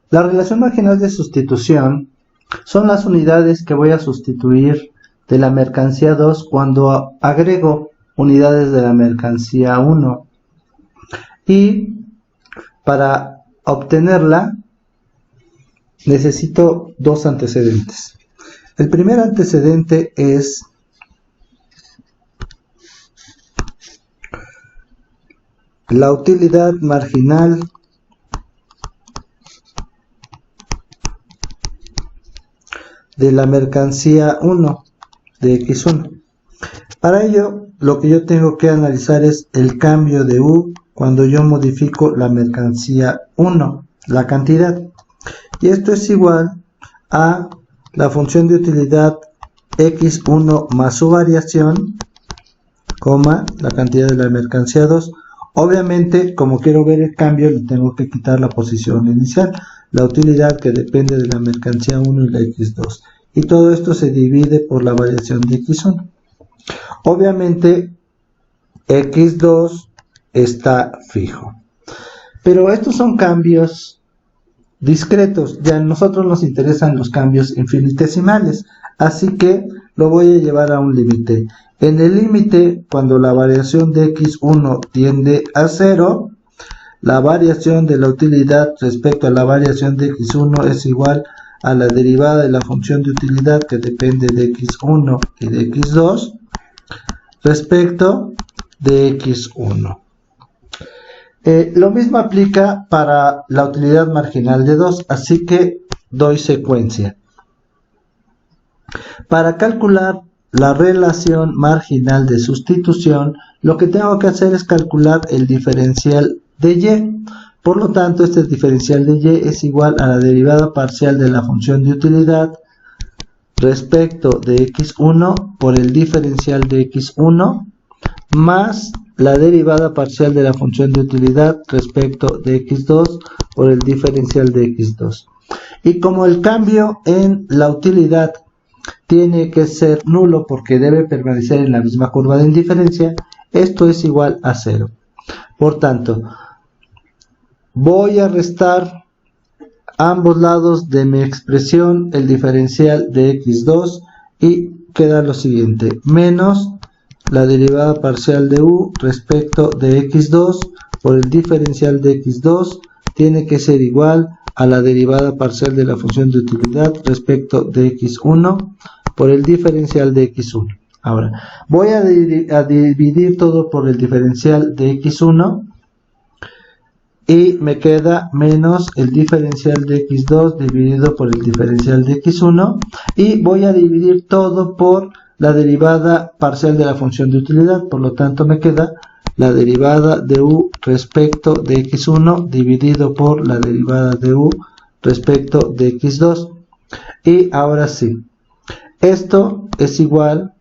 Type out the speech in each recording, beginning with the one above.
La relación marginal de sustitución son las unidades que voy a sustituir de la mercancía 2 cuando agrego unidades de la mercancía 1. Y para obtenerla necesito dos antecedentes. El primer antecedente es la utilidad marginal de la mercancía 1 de X1. Para ello, lo que yo tengo que analizar es el cambio de U cuando yo modifico la mercancía 1, la cantidad. Y esto es igual a la función de utilidad X1 más su variación, coma, la cantidad de la mercancía 2. Obviamente, como quiero ver el cambio, le tengo que quitar la posición inicial, la utilidad que depende de la mercancía 1 y la X2. Y todo esto se divide por la variación de X1. Obviamente, X2 está fijo. Pero estos son cambios discretos. Ya a nosotros nos interesan los cambios infinitesimales. Así que lo voy a llevar a un límite. En el límite, cuando la variación de X1 tiende a 0, la variación de la utilidad respecto a la variación de X1 es igual a la derivada de la función de utilidad que depende de X1 y de X2 respecto de X1. Lo mismo aplica para la utilidad marginal de 2, así que doy secuencia. Para calcular la relación marginal de sustitución, lo que tengo que hacer es calcular el diferencial de y. Por lo tanto, este diferencial de y es igual a la derivada parcial de la función de utilidad respecto de x1 por el diferencial de x1 más la derivada parcial de la función de utilidad respecto de x2 por el diferencial de x2. Y como el cambio en la utilidad tiene que ser nulo porque debe permanecer en la misma curva de indiferencia, esto es igual a 0. Por tanto, voy a restar ambos lados de mi expresión el diferencial de x2 y queda lo siguiente, menos la derivada parcial de u respecto de x2 por el diferencial de x2 tiene que ser igual a la derivada parcial de la función de utilidad respecto de x1 por el diferencial de x1. Ahora, voy a dividir todo por el diferencial de x1 y me queda menos el diferencial de x2 dividido por el diferencial de x1 y voy a dividir todo por la derivada parcial de la función de utilidad, por lo tanto me queda la derivada de u respecto de x1 dividido por la derivada de u respecto de x2. Y ahora sí, esto es igual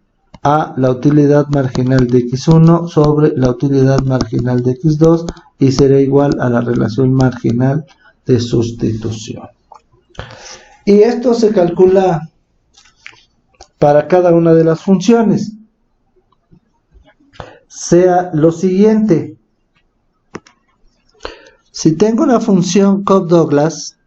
a la utilidad marginal de x1 sobre la utilidad marginal de x2 y será igual a la relación marginal de sustitución. Y esto se calcula para cada una de las funciones. Sea lo siguiente. Si tengo una función Cobb-Douglas,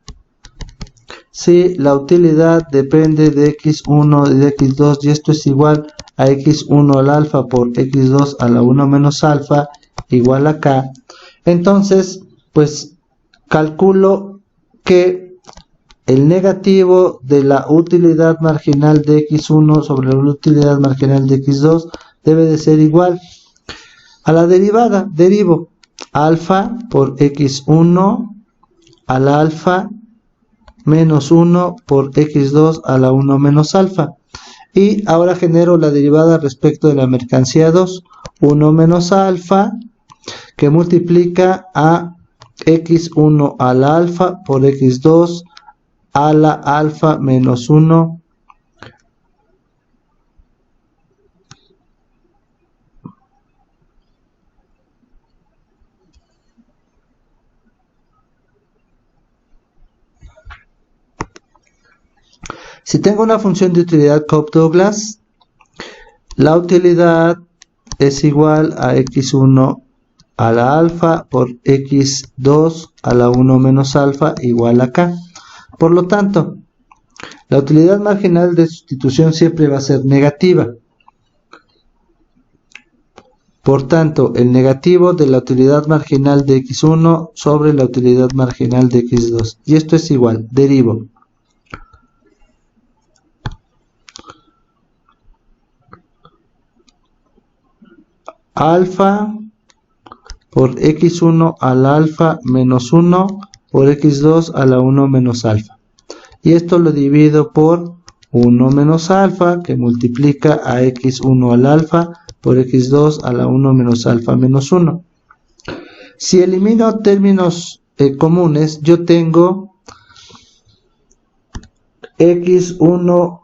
si la utilidad depende de x1 y de x2 y esto es igual a x1 al alfa por x2 a la 1 menos alfa igual a k, entonces pues calculo que el negativo de la utilidad marginal de x1 sobre la utilidad marginal de x2 debe de ser igual a la derivada. Derivo alfa por x1 al alfa menos 1 por x2 a la 1 menos alfa. Y ahora genero la derivada respecto de la mercancía 2, 1 menos alfa, que multiplica a x1 al alfa por x2 a la alfa menos 1 Si tengo una función de utilidad Cobb-Douglas, la utilidad es igual a x1 a la alfa por x2 a la 1 menos alfa igual a k. Por lo tanto, la utilidad marginal de sustitución siempre va a ser negativa. Por tanto, el negativo de la utilidad marginal de x1 sobre la utilidad marginal de x2. Y esto es igual, derivo. Alfa por x1 a la alfa menos 1 por x2 a la 1 menos alfa. Y esto lo divido por 1 menos alfa, que multiplica a x1 al alfa por x2 a la 1 menos alfa menos 1. Si elimino términos comunes, yo tengo x1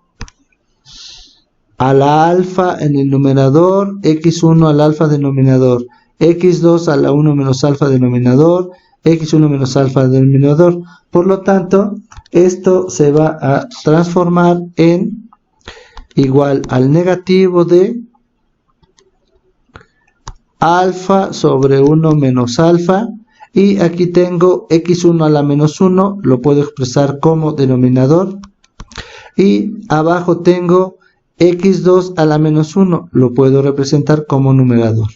a la alfa en el numerador, x1 al alfa denominador, x2 a la 1 menos alfa denominador, x1 menos alfa denominador. Por lo tanto, esto se va a transformar en igual al negativo de alfa sobre 1 menos alfa, y aquí tengo x1 a la menos 1, lo puedo expresar como denominador, y abajo tengo x2 a la menos 1, lo puedo representar como numerador.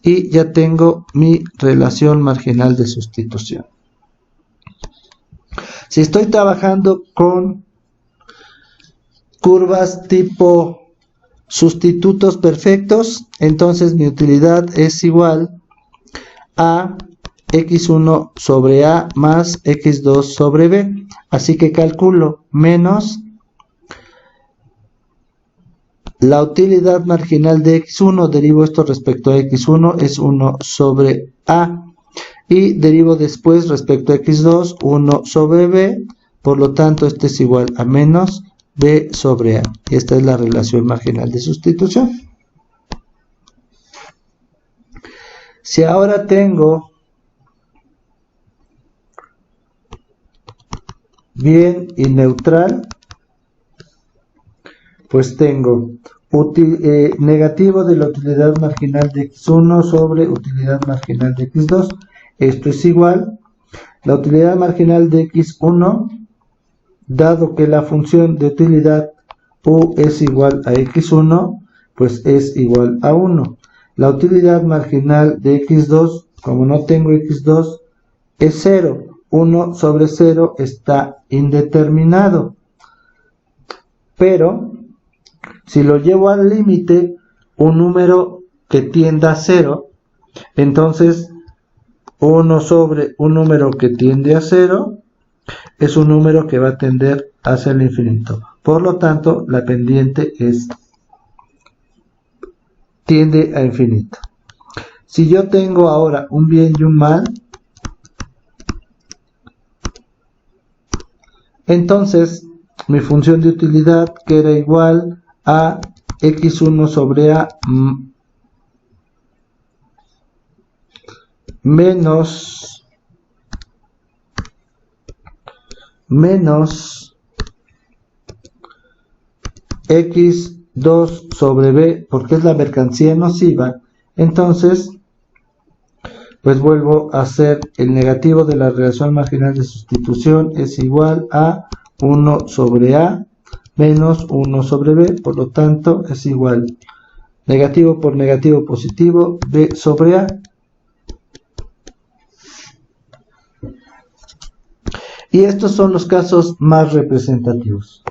Y ya tengo mi relación marginal de sustitución. Si estoy trabajando con curvas tipo sustitutos perfectos, entonces mi utilidad es igual a x1 sobre a más x2 sobre b. Así que calculo menos la utilidad marginal de x1, derivo esto respecto a x1, es 1 sobre a. Y derivo después respecto a x2, 1 sobre b. Por lo tanto, este es igual a menos b sobre a. Y esta es la relación marginal de sustitución. Si ahora tengo bien y neutral, pues tengo negativo de la utilidad marginal de x1 sobre utilidad marginal de x2. Esto es igual, la utilidad marginal de x1, dado que la función de utilidad u es igual a x1, pues es igual a 1. La utilidad marginal de x2, como no tengo x2, es 0. 1 sobre 0 está indeterminado. Pero, si lo llevo al límite, un número que tienda a 0, entonces 1 sobre un número que tiende a 0 es un número que va a tender hacia el infinito. Por lo tanto, la pendiente tiende a infinito. Si yo tengo ahora un bien y un mal, entonces mi función de utilidad, que era igual a x1 sobre a menos x2 sobre b, porque es la mercancía nociva, entonces pues vuelvo a hacer el negativo de la relación marginal de sustitución, es igual a 1 sobre a menos 1 sobre b, por lo tanto es igual negativo por negativo positivo, b sobre a. Y estos son los casos más representativos.